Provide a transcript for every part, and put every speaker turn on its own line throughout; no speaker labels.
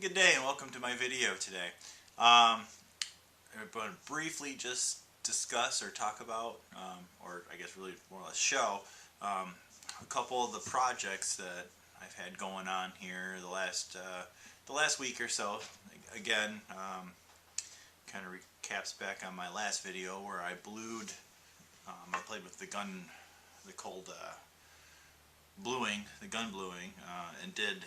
Good day and welcome to my video today. I'm going to briefly just discuss or talk about, or I guess really more or less show, a couple of the projects that I've had going on here the last week or so. Again, kind of recaps back on my last video where I blued. I played with the gun bluing, and did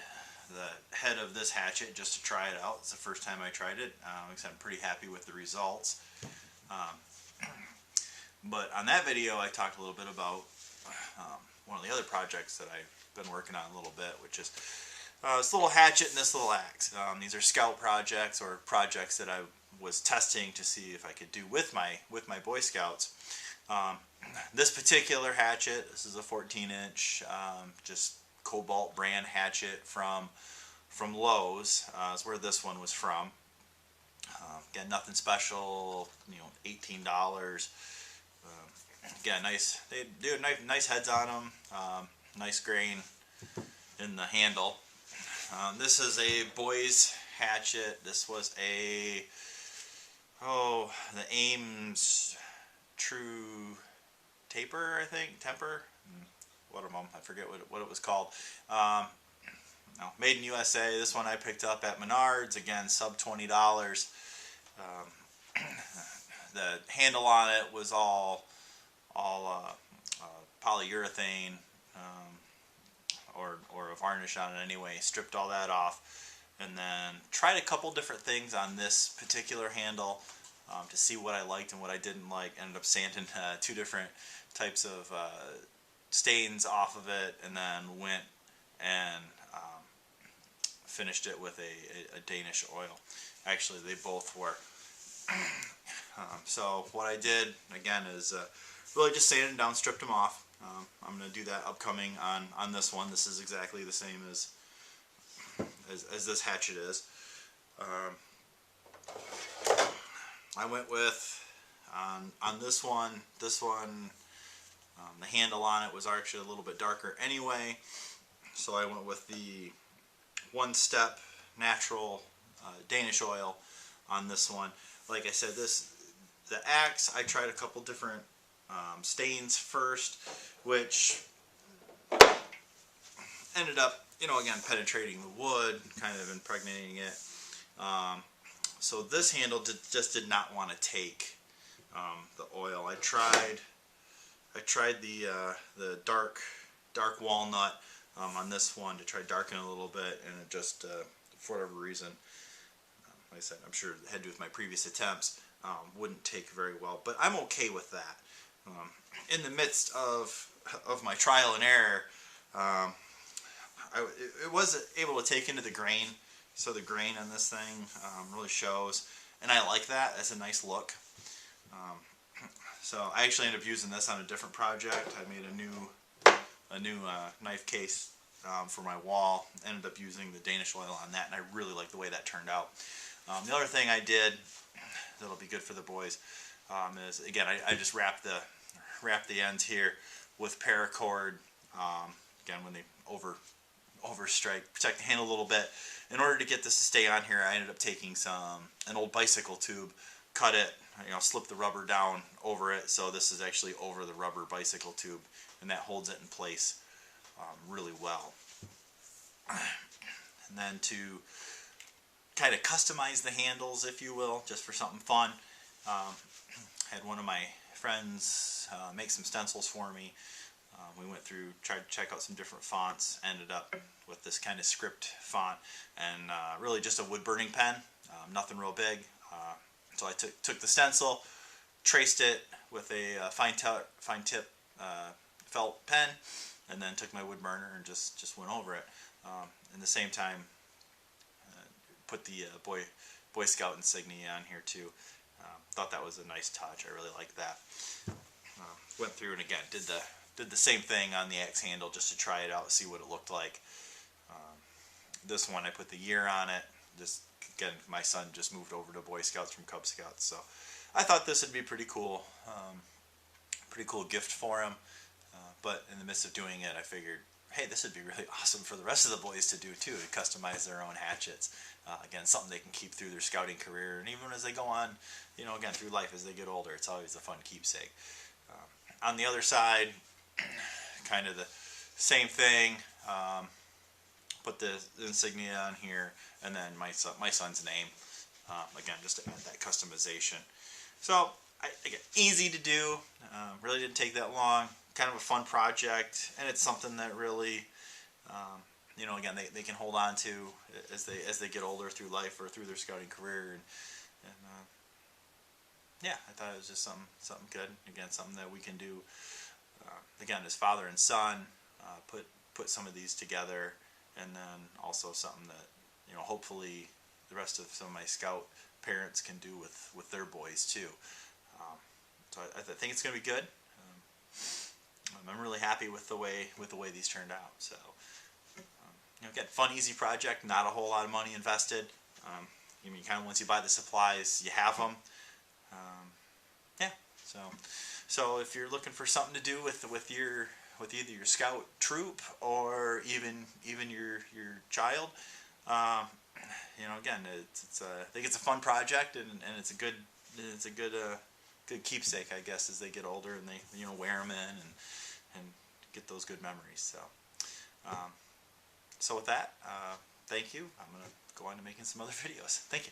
the head of this hatchet just to try it out. It's the first time I tried it. I'm pretty happy with the results. But on that video I talked a little bit about one of the other projects that I've been working on a little bit, which is this little hatchet and this little axe. These are Scout projects, or projects that I was testing to see if I could do with my Boy Scouts. This particular hatchet, this is a 14-inch, just Cobalt brand hatchet from Lowe's. Is where this one was from. Again, nothing special. $18. Again, nice. They do nice heads on them. Nice grain in the handle. This is a boy's hatchet. This was the Ames True Taper, I think. Temper. One of them. I forget what it was called. Made in USA. This one I picked up at Menards. Again, sub $20. The handle on it was all polyurethane, or a varnish on it anyway. Stripped all that off, and then tried a couple different things on this particular handle to see what I liked and what I didn't like. Ended up sanding two different types of stains off of it, and then went and finished it with a Danish oil. Actually, they both were. So what I did again is really just sanded them down, stripped them off. I'm going to do that upcoming on this one. This is exactly the same as this hatchet is. I went with on this one. The handle on it was actually a little bit darker anyway, so I went with the one-step natural Danish oil on this one. Like I said, the axe, I tried a couple different stains first, which ended up, again, penetrating the wood, kind of impregnating it. So this handle just did not want to take the oil. I tried the dark walnut on this one to try darken it a little bit, and it just for whatever reason, like I said, I'm sure it had to do with my previous attempts, wouldn't take very well. But I'm okay with that. In the midst of my trial and error, it was able to take into the grain, so the grain on this thing really shows, and I like that as a nice look. So I actually ended up using this on a different project. I made a new knife case for my wall. Ended up using the Danish oil on that, and I really like the way that turned out. The other thing I did that'll be good for the boys is, again, I just wrap the ends here with paracord. Again, when they overstrike, protect the handle a little bit. In order to get this to stay on here, I ended up taking an old bicycle tube, cut it, slip the rubber down over it, so this is actually over the rubber bicycle tube, and that holds it in place really well. And then to kind of customize the handles, if you will, just for something fun, had one of my friends make some stencils for me. We went through, tried to check out some different fonts, ended up with this kind of script font, and really just a wood burning pen, nothing real big. So I took the stencil, traced it with a fine tip felt pen, and then took my wood burner and just went over it. In the same time, put the Boy Scout insignia on here too. Thought that was a nice touch. I really liked that. Went through and again did the same thing on the axe handle just to try it out, see what it looked like. This one I put the year on it. Just again, my son just moved over to Boy Scouts from Cub Scouts, so I thought this would be pretty cool. Pretty cool gift for him. But in the midst of doing it, I figured hey, this would be really awesome for the rest of the boys to do too, to customize their own hatchets. Again, something they can keep through their scouting career, and even as they go on, again, through life as they get older, it's always a fun keepsake. On the other side, kind of the same thing. Put the insignia on here, and then my son's name. Again, just to add that customization. So, again, easy to do. Really didn't take that long. Kind of a fun project, and it's something that really, again, they can hold on to as they get older through life or through their scouting career. And yeah, I thought it was just something good. Again, something that we can do. Again, as father and son, put some of these together, and then also something that hopefully the rest of some of my scout parents can do with their boys too. So I think it's going to be good. I'm really happy with the way these turned out. So again, fun, easy project. Not a whole lot of money invested. Kind of once you buy the supplies, you have them. Yeah. So if you're looking for something to do with either your scout troop or even your child, again, I think it's a fun project, and it's a good good keepsake, I guess, as they get older and they wear them in and get those good memories. So with that, thank you. I'm gonna go on to making some other videos. Thank you.